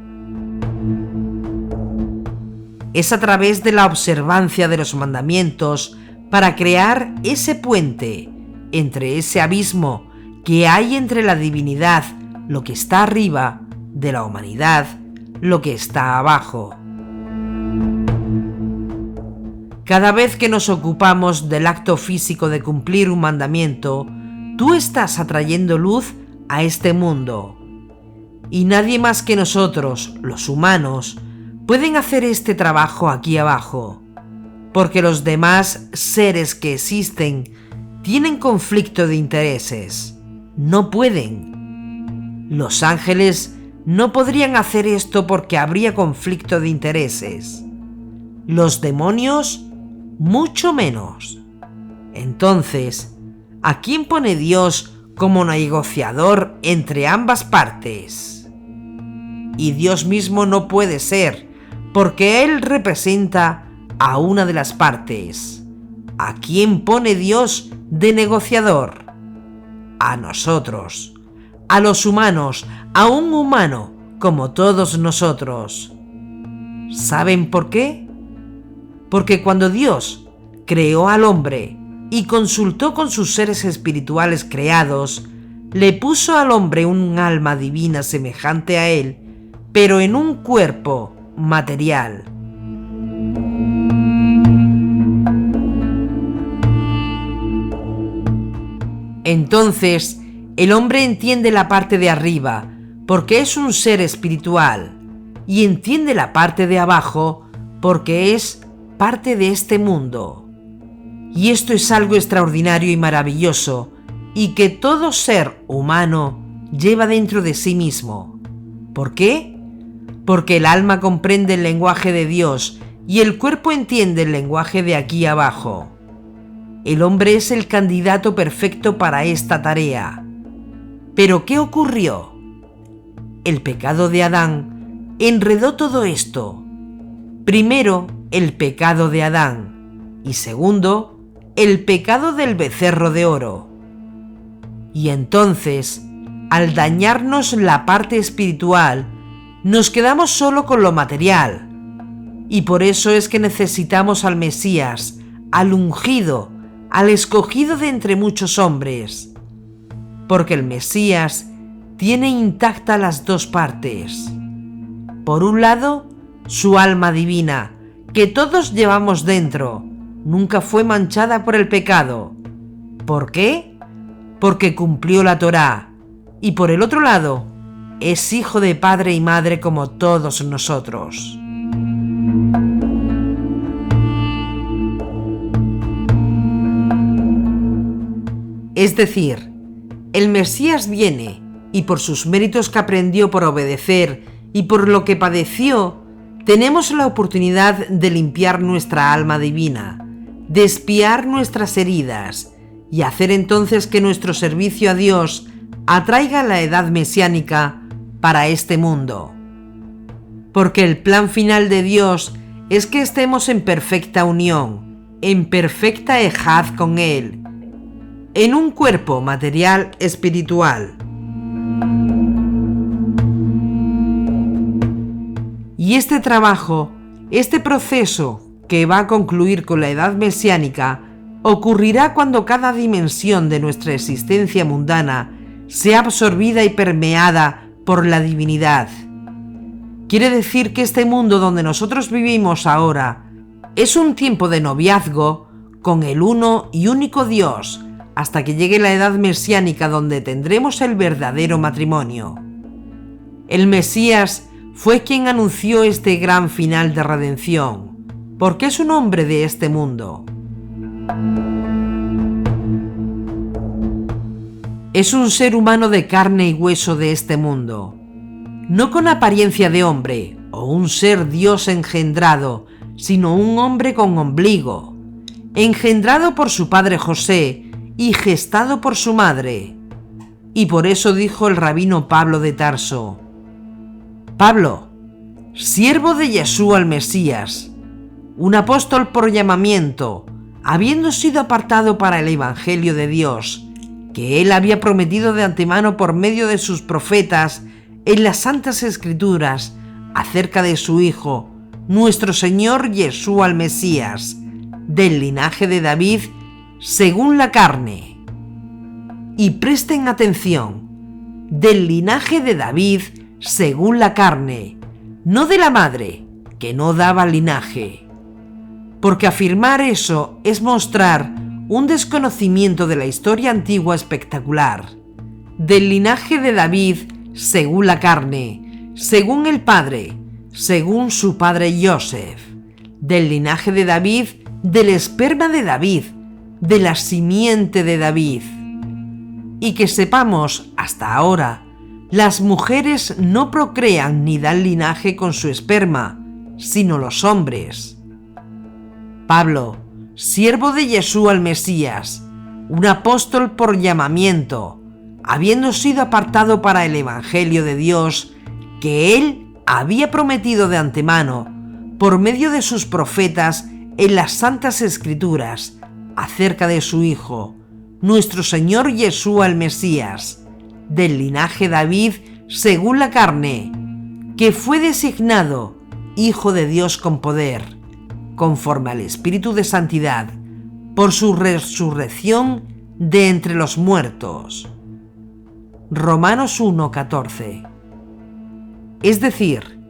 Es a través de la observancia de los mandamientos para crear ese puente entre ese abismo que hay entre la divinidad, lo que está arriba, de la humanidad, lo que está abajo. Cada vez que nos ocupamos del acto físico de cumplir un mandamiento, tú estás atrayendo luz a este mundo. Y nadie más que nosotros, los humanos, pueden hacer este trabajo aquí abajo, porque los demás seres que existen tienen conflicto de intereses. No pueden. Los ángeles no podrían hacer esto porque habría conflicto de intereses. Los demonios, mucho menos. Entonces, ¿a quién pone Dios como negociador entre ambas partes? Y Dios mismo no puede ser, porque Él representa a una de las partes. ¿A quién pone Dios de negociador? A nosotros, a los humanos, a un humano como todos nosotros. ¿Saben por qué? Porque cuando Dios creó al hombre y consultó con sus seres espirituales creados, le puso al hombre un alma divina semejante a él, pero en un cuerpo material. Entonces, el hombre entiende la parte de arriba, porque es un ser espiritual, y entiende la parte de abajo, porque es parte de este mundo. Y esto es algo extraordinario y maravilloso, y que todo ser humano lleva dentro de sí mismo. ¿Por qué? Porque el alma comprende el lenguaje de Dios y el cuerpo entiende el lenguaje de aquí abajo. El hombre es el candidato perfecto para esta tarea. ¿Pero qué ocurrió? El pecado de Adán enredó todo esto. Primero, el pecado de Adán, y segundo, el pecado del becerro de oro. Y entonces, al dañarnos la parte espiritual, nos quedamos solo con lo material. Y por eso es que necesitamos al Mesías, al ungido, al escogido de entre muchos hombres. Porque el Mesías tiene intactas las dos partes. Por un lado, su alma divina, que todos llevamos dentro, nunca fue manchada por el pecado. ¿Por qué? Porque cumplió la Torá. Y por el otro lado, es hijo de padre y madre como todos nosotros. Es decir, el Mesías viene y por sus méritos que aprendió por obedecer y por lo que padeció, tenemos la oportunidad de limpiar nuestra alma divina, de expiar nuestras heridas y hacer entonces que nuestro servicio a Dios atraiga la edad mesiánica para este mundo. Porque el plan final de Dios es que estemos en perfecta unión, en perfecta ejad con Él, en un cuerpo material espiritual. Y este trabajo, este proceso que va a concluir con la edad mesiánica, ocurrirá cuando cada dimensión de nuestra existencia mundana sea absorbida y permeada por la divinidad. Quiere decir que este mundo donde nosotros vivimos ahora es un tiempo de noviazgo con el uno y único Dios, hasta que llegue la edad mesiánica donde tendremos el verdadero matrimonio. El Mesías fue quien anunció este gran final de redención, porque es un hombre de este mundo. Es un ser humano de carne y hueso de este mundo, no con apariencia de hombre o un ser Dios engendrado, sino un hombre con ombligo, engendrado por su padre José y gestado por su madre. Y por eso dijo el rabino Pablo de Tarso: Pablo, siervo de Yeshua el Mesías, un apóstol por llamamiento, habiendo sido apartado para el Evangelio de Dios, que él había prometido de antemano por medio de sus profetas en las Santas Escrituras acerca de su Hijo, nuestro Señor Yeshua el Mesías, del linaje de David, según la carne. Y presten atención, del linaje de David, según la carne, no de la madre, que no daba linaje. Porque afirmar eso es mostrar un desconocimiento de la historia antigua espectacular. Del linaje de David, según la carne, según el padre, según su padre Yosef. Del linaje de David, del esperma de David, de la simiente de David. Y que sepamos, hasta ahora, las mujeres no procrean ni dan linaje con su esperma, sino los hombres. Pablo, siervo de Yeshua el Mesías, un apóstol por llamamiento, habiendo sido apartado para el Evangelio de Dios, que él había prometido de antemano, por medio de sus profetas en las Santas Escrituras, acerca de su Hijo, nuestro Señor Yeshua el Mesías, del linaje David según la carne, que fue designado Hijo de Dios con poder, conforme al Espíritu de Santidad, por su resurrección de entre los muertos. Romanos 1:14. Es decir,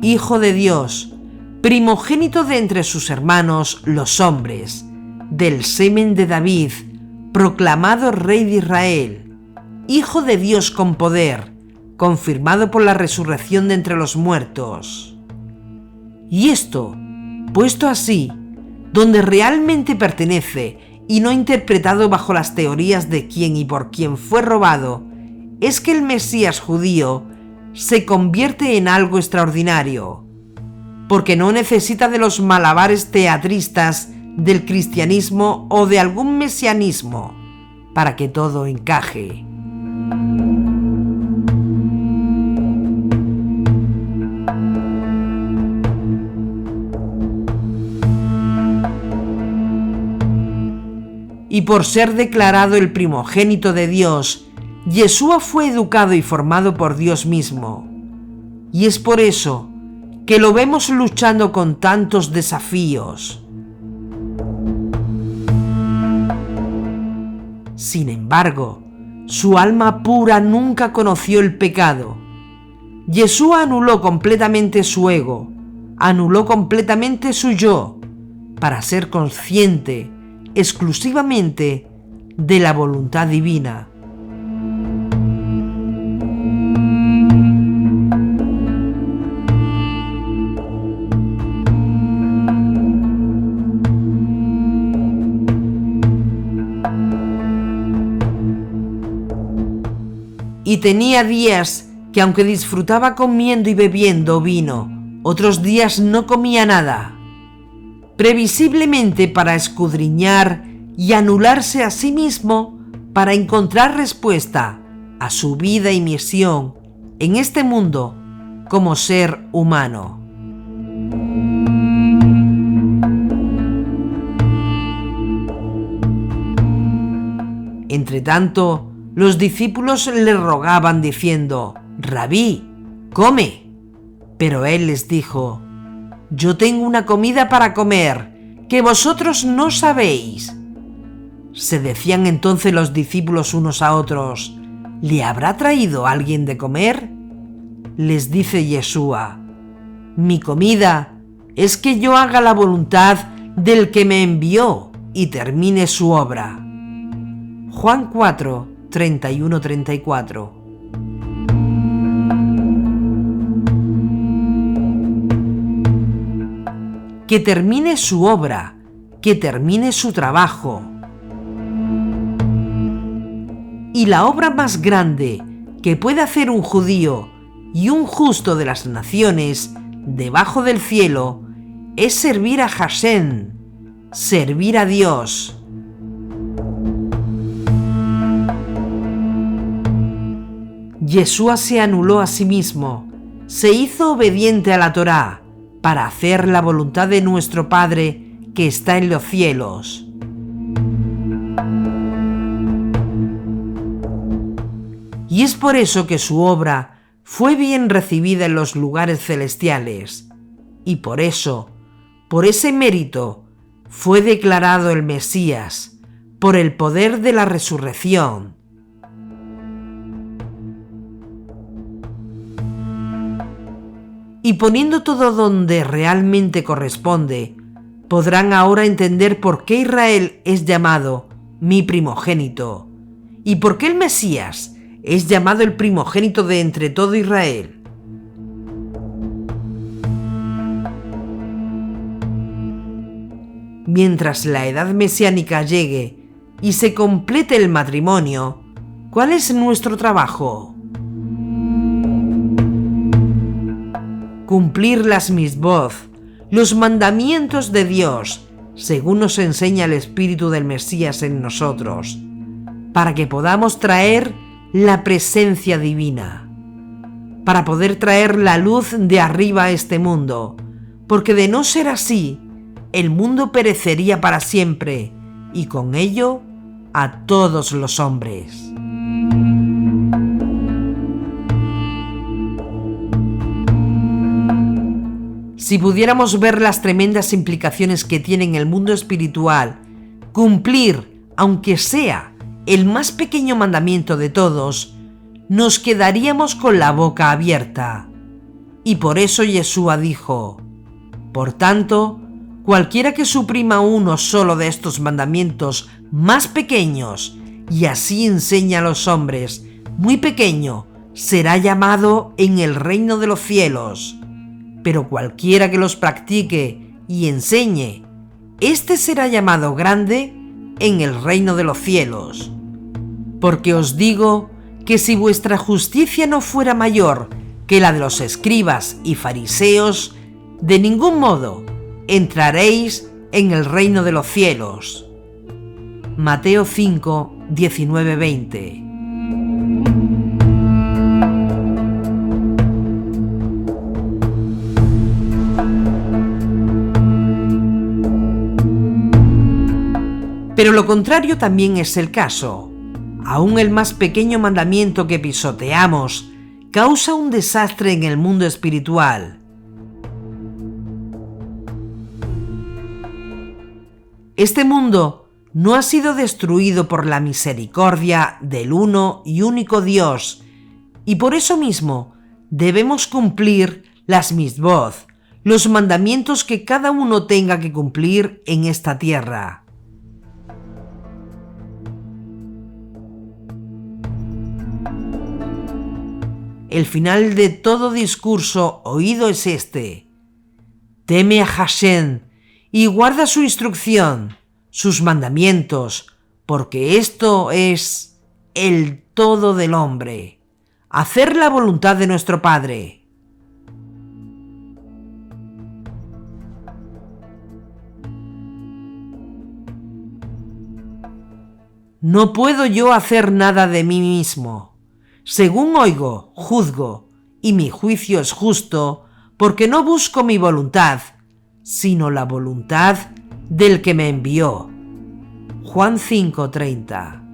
Hijo de Dios, primogénito de entre sus hermanos los hombres, del semen de David, proclamado Rey de Israel, Hijo de Dios con poder, confirmado por la resurrección de entre los muertos. Y esto, puesto así, donde realmente pertenece y no interpretado bajo las teorías de quién y por quién fue robado, es que el Mesías judío se convierte en algo extraordinario, porque no necesita de los malabares teatristas del cristianismo o de algún mesianismo para que todo encaje. Y por ser declarado el primogénito de Dios, Yeshua fue educado y formado por Dios mismo. Y es por eso que lo vemos luchando con tantos desafíos. Sin embargo, su alma pura nunca conoció el pecado. Yeshua anuló completamente su ego, anuló completamente su yo, para ser consciente exclusivamente de la voluntad divina. Y tenía días que, aunque disfrutaba comiendo y bebiendo vino, otros días no comía nada, previsiblemente para escudriñar y anularse a sí mismo para encontrar respuesta a su vida y misión en este mundo como ser humano. Entretanto, los discípulos le rogaban diciendo: «Rabí, come». Pero él les dijo: «Yo tengo una comida para comer que vosotros no sabéis». Se decían entonces los discípulos unos a otros: ¿le habrá traído alguien de comer? Les dice Yeshua: «Mi comida es que yo haga la voluntad del que me envió y termine su obra». Juan 4, 31-34. Que termine su obra, que termine su trabajo. Y la obra más grande que puede hacer un judío y un justo de las naciones debajo del cielo es servir a Hashem, servir a Dios. Yeshua se anuló a sí mismo, se hizo obediente a la Torá para hacer la voluntad de nuestro Padre que está en los cielos. Y es por eso que su obra fue bien recibida en los lugares celestiales, y por eso, por ese mérito, fue declarado el Mesías, por el poder de la resurrección. Y poniendo todo donde realmente corresponde, podrán ahora entender por qué Israel es llamado mi primogénito, y por qué el Mesías es llamado el primogénito de entre todo Israel. Mientras la edad mesiánica llegue y se complete el matrimonio, ¿cuál es nuestro trabajo? Cumplir las misbot, los mandamientos de Dios, según nos enseña el Espíritu del Mesías en nosotros, para que podamos traer la presencia divina, para poder traer la luz de arriba a este mundo, porque de no ser así, el mundo perecería para siempre, y con ello a todos los hombres. Si pudiéramos ver las tremendas implicaciones que tiene en el mundo espiritual cumplir, aunque sea el más pequeño mandamiento de todos, nos quedaríamos con la boca abierta. Y por eso Yeshua dijo: por tanto, cualquiera que suprima uno solo de estos mandamientos más pequeños y así enseña a los hombres, muy pequeño será llamado en el reino de los cielos. Pero cualquiera que los practique y enseñe, éste será llamado grande en el reino de los cielos. Porque os digo que si vuestra justicia no fuera mayor que la de los escribas y fariseos, de ningún modo entraréis en el reino de los cielos. Mateo 5, 19-20. Pero lo contrario también es el caso. Aún el más pequeño mandamiento que pisoteamos causa un desastre en el mundo espiritual. Este mundo no ha sido destruido por la misericordia del uno y único Dios, y por eso mismo debemos cumplir las mitzvot, los mandamientos que cada uno tenga que cumplir en esta tierra. El final de todo discurso oído es este: teme a Hashem y guarda su instrucción, sus mandamientos, porque esto es el todo del hombre, hacer la voluntad de nuestro Padre. No puedo yo hacer nada de mí mismo. Según oigo, juzgo, y mi juicio es justo, porque no busco mi voluntad, sino la voluntad del que me envió. Juan 5:30.